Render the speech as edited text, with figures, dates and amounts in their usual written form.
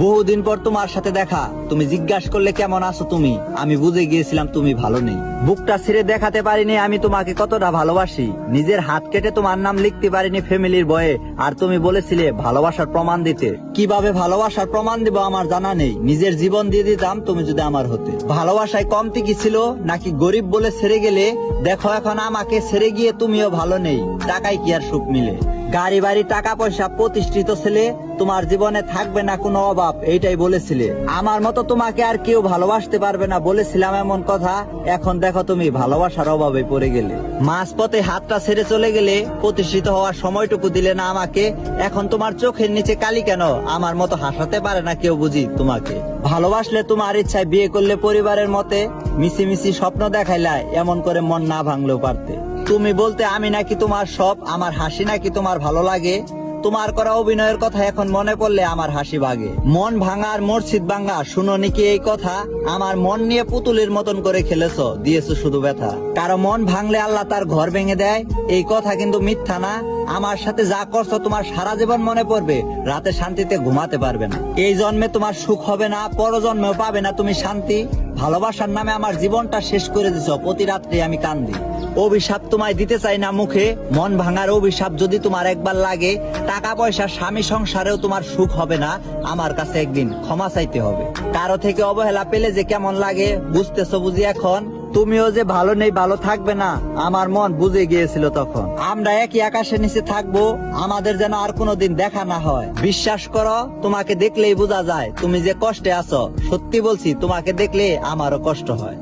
বহুদিন পর তোমার সাথে দেখা, তুমি জিজ্ঞাসা করলে কেমন আছো তুমি, আমি বুঝে গিয়েছিলাম তুমি ভালো নেই। বুকটা ছিঁড়ে দেখাতে পারিনি আমি তোমাকে কতটা ভালোবাসি, নিজের হাত কেটে তোমার নাম লিখতে পারিনি ফ্যামিলির বয়ে, আর তুমি বলেছিলে ভালোবাসার প্রমাণ দিতে। কিভাবে ভালোবাসার প্রমাণ দিব আমার জানা নেই, নিজের জীবন দিয়ে দিতাম তুমি যদি আমার হতে। ভালোবাসায় কমতি কি ছিল নাকি গরিব বলে ছেড়ে গেলে? দেখো এখন আমাকে ছেড়ে গিয়ে তুমিও ভালো নেই, টাকায় কি আর সুখ মিলে? গাড়ি বাড়ি টাকা পয়সা প্রতিষ্ঠিত ছেলে, তোমার জীবনে থাকবে না কোনো অভাব, এইটাই বলেছিলে। আমার মতো তোমাকে আর কেউ ভালোবাসতে পারবে না বলেছিলাম এমন কথা, এখন দেখো তুমি ভালোবাসার অভাবে পড়ে গেলে। মাঝপথে হাতটা ছেড়ে চলে গেলে, প্রতিষ্ঠিত হওয়ার সময়টুকু দিলে না আমাকে। এখন তোমার চোখের নিচে কালি কেন? আমার মতো হাসাতে পারে না কেউ বুঝি তোমাকে। ভালোবাসলে তোমার ইচ্ছায় বিয়ে করলে পরিবারের মতে, মিছি মিছি স্বপ্ন দেখাইলা, এমন করে মন না ভাঙলেও পারতে। তুমি বলতে আমি নাকি তোমার সব, আমার হাসি নাকি তোমার ভালো লাগে। তোমার করা অভিনয়ের কথা এখন মনে পড়লে আমার হাসি ভাগে। মন ভাঙা আর মসজিদ ভাঙা, শুনো নাকি এই কথা? আমার মন নিয়ে পুতুলের মতন করে খেলেছো, দিয়েছো শুধু ব্যথা। কারো মন ভাঙলে আল্লাহ তার ঘর ভেঙে দেয়, এই কথা কিন্তু মিথ্যা না। আমার সাথে যা করছো তোমার সারা জীবন মনে পড়বে, রাতে শান্তিতে ঘুমাতে পারবে না। এই জন্মে তোমার সুখ হবে না, পরজন্মেও পাবে না তুমি শান্তি। ভালোবাসার নামে আমার জীবনটা শেষ করে দিছো, প্রতি রাত্রে আমি কান্দি। অভিশাপ তোমায় দিতে চাই না মুখে, মন ভাঙার অভিশাপ যদি তোমার একবার লাগে, টাকা পয়সা স্বামী সংসারেও তোমার সুখ হবে না, আমার কাছে একদিন ক্ষমা চাইতে হবে। কারো থেকে অবহেলা পেলে যে কেমন লাগে বুঝতেছো বুঝি এখন? তুমিও যে ভালো নেই, ভালো থাকবে না, আমার মন বুঝে গিয়েছিল তখন। আমরা একই আকাশের নিচে থাকবো, আমাদের যেন আর কোনোদিন দেখা না হয়। বিশ্বাস করো, তোমাকে দেখলেই বোঝা যায় তুমি যে কষ্টে আছো। সত্যি বলছি, তোমাকে দেখলে আমারও কষ্ট হয়।